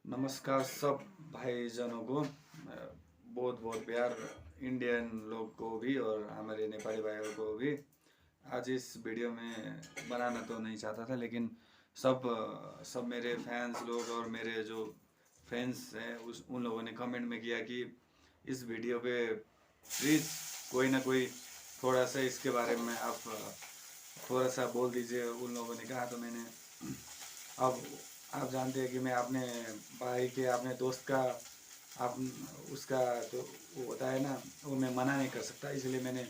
नमस्कार सब भाईजनों को बहुत बहुत प्यार इंडियन लोग को भी और हमारे नेपाली भाइयों को भी। आज इस वीडियो में बनाना तो नहीं चाहता था, लेकिन सब मेरे फैंस लोग और मेरे जो फ्रेंड्स हैं उन लोगों ने कमेंट में किया कि इस वीडियो पे प्लीज़ कोई ना कोई थोड़ा सा इसके बारे में आप थोड़ा सा बोल दीजिए। उन लोगों ने कहा तो मैंने अब आप जानते हैं कि मैं अपने भाई के अपने दोस्त का आप उसका जो वो होता है ना, वो मैं मना नहीं कर सकता, इसलिए मैंने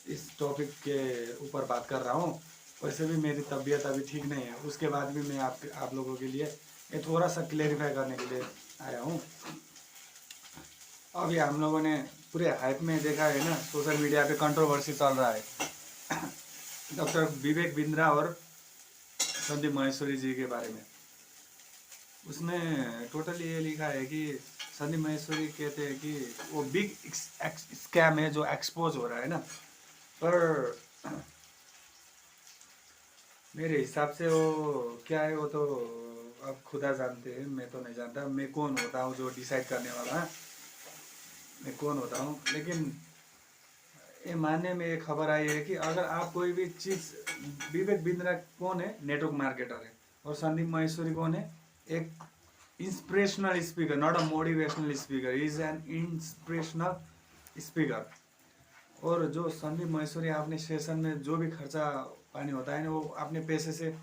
इस टॉपिक के ऊपर बात कर रहा हूँ। वैसे भी मेरी तबीयत अभी ठीक नहीं है, उसके बाद भी मैं आप लोगों के लिए ये थोड़ा सा क्लेरिफाई करने के लिए आया हूँ। अभी हम लोगों ने पूरे हाइप में देखा है ना, सोशल मीडिया पे कंट्रोवर्सी चल रहा है डॉक्टर विवेक बिंद्रा और संदीप महेश्वरी जी के बारे में। उसमें टोटली ये लिखा है कि संदीप महेश्वरी कहते हैं कि वो बिग स्कैम है जो एक्सपोज हो रहा है ना, पर मेरे हिसाब से वो क्या है वो तो आप खुदा जानते हैं, मैं तो नहीं जानता। मैं कौन होता हूँ जो डिसाइड करने वाला है, मैं कौन होता हूँ। लेकिन ये मानने में एक खबर आई है कि अगर आप कोई भी चीज़, विवेक बिंद्रा कौन है, नेटवर्क मार्केटर है, और संदीप महेश्वरी कौन है, एक inspirational speaker, not a motivational speaker, is an inspirational speaker. और जो संदीप महेश्वरी अपने सेशन में जो भी खर्चा पानी होता है ना, वो अपने पैसे से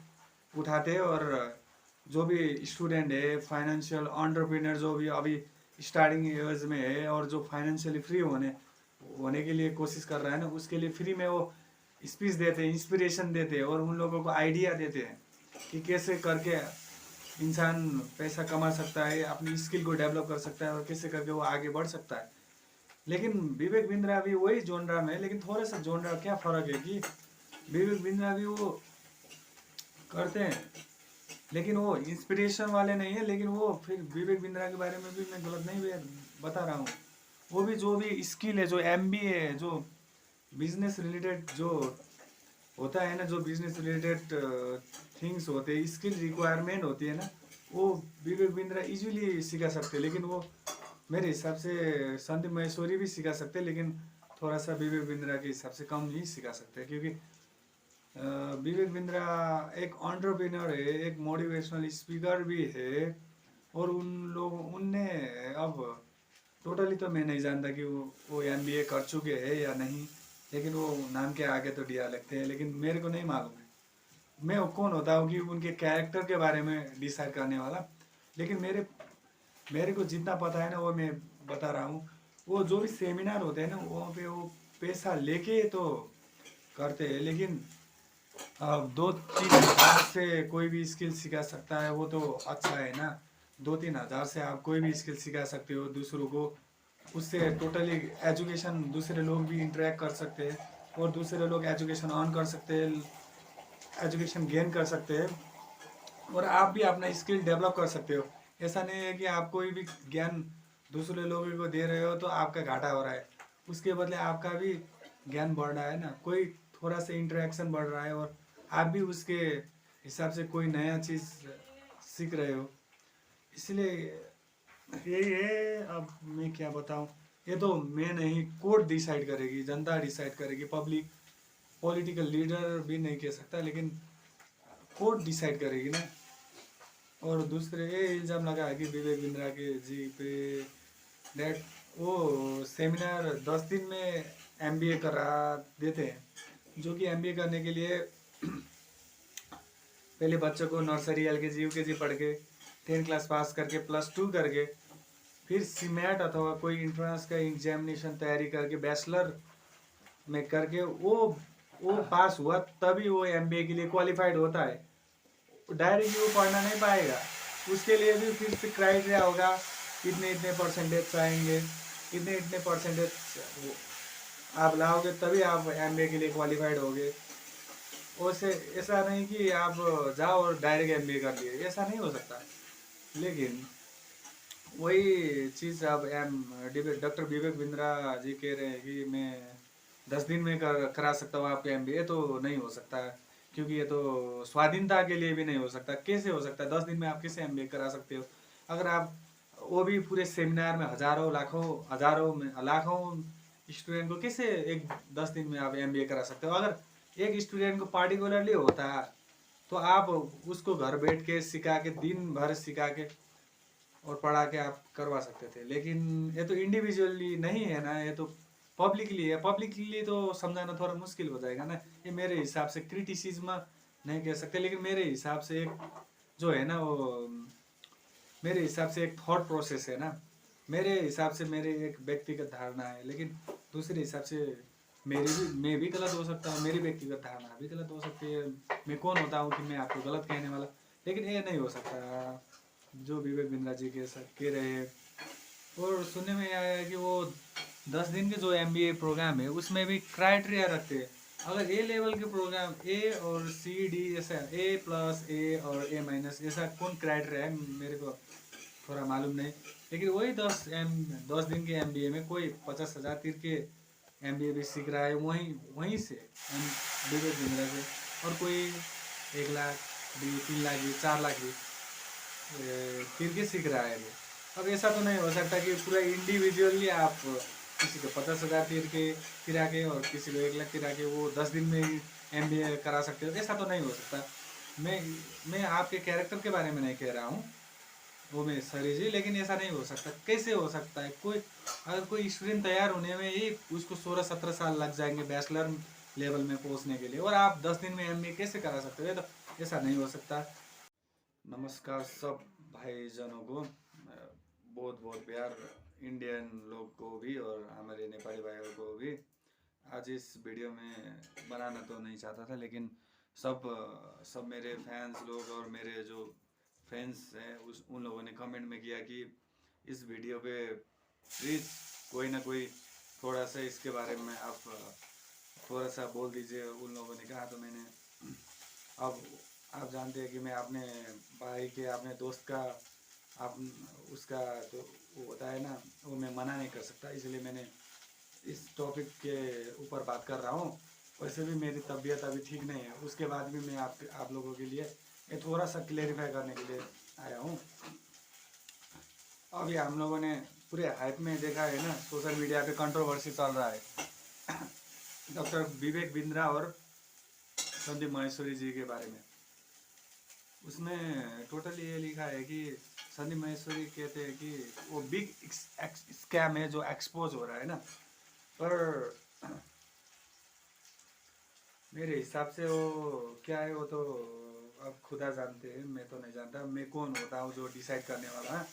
उठाते हैं। और जो भी स्टूडेंट है, फाइनेंशियल एंटरप्रेन्योर जो भी अभी स्टार्टिंग एज में है और जो फाइनेंशियली फ्री होने के लिए कोशिश कर रहा है ना, उसके लिए फ्री में वो स्पीच देते हैं, इंस्पिरेशन देते हैं और उन लोगों को आइडिया देते हैं कि कैसे करके इंसान पैसा कमा सकता है, अपनी स्किल को डेवलप कर सकता है और कैसे करके वो आगे बढ़ सकता है। लेकिन विवेक बिंद्रा भी वही जोनरा में है, लेकिन थोड़ा सा जोनरा क्या फ़र्क है कि विवेक बिंद्रा भी वो करते हैं, लेकिन वो इंस्पिरेशन वाले नहीं है। लेकिन वो फिर विवेक बिंद्रा के बारे में भी मैं गलत नहीं बता रहा हूँ। वो भी जो भी स्किल है, जो एमबीए है, जो बिजनेस रिलेटेड जो होता है ना, जो बिजनेस रिलेटेड थिंग्स होते हैं, स्किल रिक्वायरमेंट होती है ना, वो विवेक बिंद्रा इजीली सिखा सकते हैं। लेकिन वो मेरे हिसाब से संदीप महेश्वरी भी सिखा सकते हैं, लेकिन थोड़ा सा विवेक बिंद्रा के हिसाब से कम ही सिखा सकते हैं, क्योंकि विवेक बिंद्रा एक एंटरप्रेन्योर है, एक मोटिवेशनल स्पीकर भी है। और उनने अब टोटली तो मैं नहीं जानता कि वो एमबीए कर चुके हैं या नहीं, लेकिन वो नाम के आगे तो डिया लगते हैं, लेकिन मेरे को नहीं मालूम है। मैं कौन होता हूँ कि उनके कैरेक्टर के बारे में डिसाइड करने वाला। लेकिन मेरे को जितना पता है ना, वो मैं बता रहा हूँ। वो जो भी सेमिनार होते हैं ना, वहाँ पे वो पैसा लेके तो करते हैं, लेकिन अब 2-3 हज़ार से कोई भी स्किल सिखा सकता है, वो तो अच्छा है ना। 2-3 हज़ार से आप कोई भी स्किल सिखा सकते हो दूसरों को, उससे टोटली एजुकेशन, दूसरे लोग भी इंटरेक्ट कर सकते हैं और दूसरे लोग एजुकेशन ऑन कर सकते हैं, एजुकेशन गेन कर सकते हैं और आप भी अपना स्किल डेवलप कर सकते हो। ऐसा नहीं है कि आप कोई भी ज्ञान दूसरे लोगों को दे रहे हो तो आपका घाटा हो रहा है, उसके बदले आपका भी ज्ञान बढ़ रहा है ना, कोई थोड़ा सा इंटरेक्शन बढ़ रहा है और आप भी उसके हिसाब से कोई नया चीज़ सीख रहे हो। इसलिए यही है। अब मैं क्या बताऊँ, ये तो मैं नहीं, कोर्ट डिसाइड करेगी, जनता डिसाइड करेगी, पब्लिक, पॉलिटिकल लीडर भी नहीं कह सकता, लेकिन कोर्ट डिसाइड करेगी ना। और दूसरे ये इल्ज़ाम लगा है कि विवेक बिंद्रा के जी पे डेट वो सेमिनार 10 दिन में एमबीए करा देते हैं, जो कि एमबीए करने के लिए पहले बच्चों को नर्सरी एलकेजी यूकेजी पढ़ के 10 क्लास पास करके +2 करके फिर सीमेट अथवा कोई इंट्रेंस का एग्जामिनेशन तैयारी करके बैचलर में करके वो पास हुआ, तभी वो एमबीए के लिए क्वालिफाइड होता है। डायरेक्टली वो पढ़ना नहीं पाएगा, उसके लिए भी फिर से क्राइटेरिया होगा, इतने इतने परसेंटेज चाहेंगे, इतने इतने परसेंटेज आप लाओगे तभी आप एमबीए के लिए क्वालिफाइड होगे। वैसे ऐसा नहीं कि आप जाओ और डायरेक्ट एमबीए कर लिए, ऐसा नहीं हो सकता। लेकिन वही चीज़ अब डॉक्टर विवेक बिंद्रा जी कह रहे हैं कि मैं 10 दिन में करा सकता हूँ आपका एमबीए, तो नहीं हो सकता, क्योंकि ये तो स्वाधीनता के लिए भी नहीं हो सकता। कैसे हो सकता है 10 दिन में आप कैसे एमबीए करा सकते हो? अगर आप वो भी पूरे सेमिनार में लाखों स्टूडेंट को कैसे एक 10 दिन में आप एमबीए करा सकते हो? अगर एक स्टूडेंट को पार्टिकुलरली होता तो आप उसको घर बैठ के सिखा के, दिन भर सिखा के और पढ़ा के आप करवा सकते थे। लेकिन ये तो इंडिविजुअली नहीं है ना, ये तो पब्लिकली है। पब्लिकली तो समझाना थोड़ा मुश्किल हो जाएगा ना। ये मेरे हिसाब से क्रिटिसिज्म नहीं कह सकते, लेकिन मेरे हिसाब से एक जो है ना, वो मेरे हिसाब से एक थॉट प्रोसेस है ना। मेरे हिसाब से मेरे एक व्यक्तिगत धारणा है, लेकिन दूसरे हिसाब से मैं भी गलत हो सकता हूँ, मेरी व्यक्तिगत धारणा भी गलत हो सकती है। मैं कौन होता हूँ कि मैं आपको गलत कहने वाला? लेकिन ये नहीं हो सकता जो विवेक बिंद्रा जी कह रहे हैं। और सुनने में आया है कि वो 10 दिन के जो एमबीए प्रोग्राम है उसमें भी क्राइटेरिया रखते हैं। अगर ए लेवल के प्रोग्राम ए और सी डी ऐसा, ए प्लस ए और ए माइनस ऐसा कौन क्राइटेरिया है मेरे को थोड़ा मालूम नहीं। लेकिन वही 10 दिन के एमबीए में कोई 50,000 तीर के एमबीए भी सीख रहा है वहीं से विवेक बिंद्रा से, और कोई 1 लाख भी, 3 लाख भी, 4 लाख भी तीर के सीख रहा है वो। अब ऐसा तो नहीं हो सकता कि पूरा इंडिविजुअली आप किसी को 50,000 तीर के तिरा के और किसी को 1 लाख तिरा के वो 10 दिन में ही एमबीए करा सकते हो, ऐसा तो नहीं हो सकता। मैं आपके कैरेक्टर के बारे में नहीं कह रहा हूँ, वो मैं सॉरी जी, लेकिन ऐसा नहीं हो सकता। कैसे हो सकता है? अगर कोई स्टूडेंट तैयार होने में ही उसको 16-17 साल लग जाएंगे बैचलर लेवल में पहुंचने के लिए, और आप 10 दिन में एमबीए कैसे करा सकते हो? तो ऐसा नहीं हो सकता। नमस्कार सब भाईजनों को, बहुत बहुत प्यार, इंडियन लोग को भी और हमारे नेपाली भाइयों को भी। आज इस वीडियो में बनाना तो नहीं चाहता था, लेकिन सब मेरे फैंस लोग और मेरे जो फ्रेंड्स हैं उन लोगों ने कमेंट में किया कि इस वीडियो पे प्लीज़ कोई ना कोई थोड़ा सा इसके बारे में आप थोड़ा सा बोल दीजिए। उन लोगों ने कहा, तो मैंने, अब आप जानते हैं कि मैं अपने भाई के, अपने दोस्त का, आप उसका तो वो होता है ना, वो मैं मना नहीं कर सकता, इसलिए मैंने इस टॉपिक के ऊपर बात कर रहा हूँ। वैसे भी मेरी तबीयत अभी ठीक नहीं है, उसके बाद भी मैं आप लोगों के लिए ये थोड़ा सा क्लेरिफाई करने के लिए आया हूँ। अभी हम लोगों ने पूरे हाइप में देखा है ना, सोशल मीडिया पे कंट्रोवर्सी चल रहा है डॉक्टर विवेक बिंद्रा और संदीप माहेश्वरी जी के बारे में। उसमें टोटली ये लिखा है कि संदीप माहेश्वरी कहते हैं कि वो बिग स्कैम है जो एक्सपोज हो रहा है ना, पर मेरे हिसाब से वो क्या है वो तो अब खुदा जानते हैं, मैं तो नहीं जानता। मैं कौन होता हूँ जो डिसाइड करने वाला है,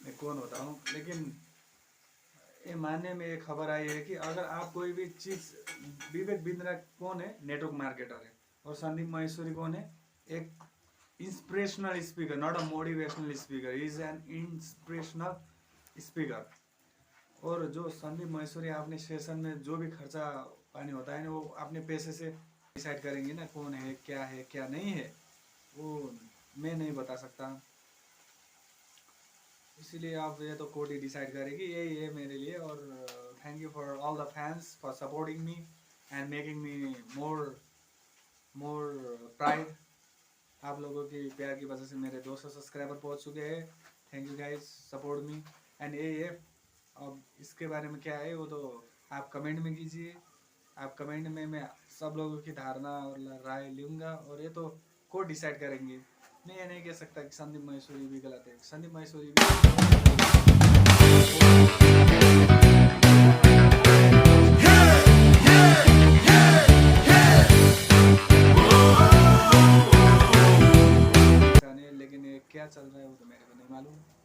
मैं कौन होता हूँ। लेकिन ये मानने में एक खबर आई है कि अगर आप कोई भी चीज़, विवेक बिंद्रा कौन है? नेटवर्क मार्केटर है, और संदीप माहेश्वरी कौन है? एक inspirational speaker, not a motivational speaker, is an inspirational speaker. और जो संदीप माहेश्वरी अपने सेशन में जो भी खर्चा पानी होता है ना, वो अपने पैसे से डिसाइड करेंगे ना कौन है क्या नहीं है, वो मैं नहीं बता सकता। इसीलिए आप ये तो कोर्ट ही डिसाइड करेगी, यही है मेरे लिए। और thank you for all the fans for supporting me and making me more pride. आप लोगों की प्यार की वजह से मेरे 200 सब्सक्राइबर पहुंच चुके हैं। Thank you guys, support me. And ये अब इसके बारे में क्या है वो तो आप कमेंट में कीजिए। आप कमेंट में मैं सब लोगों की धारणा और राय लूँगा, और ये तो कोर्ट डिसाइड करेंगे। मैं ये नहीं कह सकता कि संदीप माहेश्वरी भी गलत है। संदीप माहेश्वरी भी लेकिन ये क्या चल रहा है वो तो मेरे को नहीं मालूम।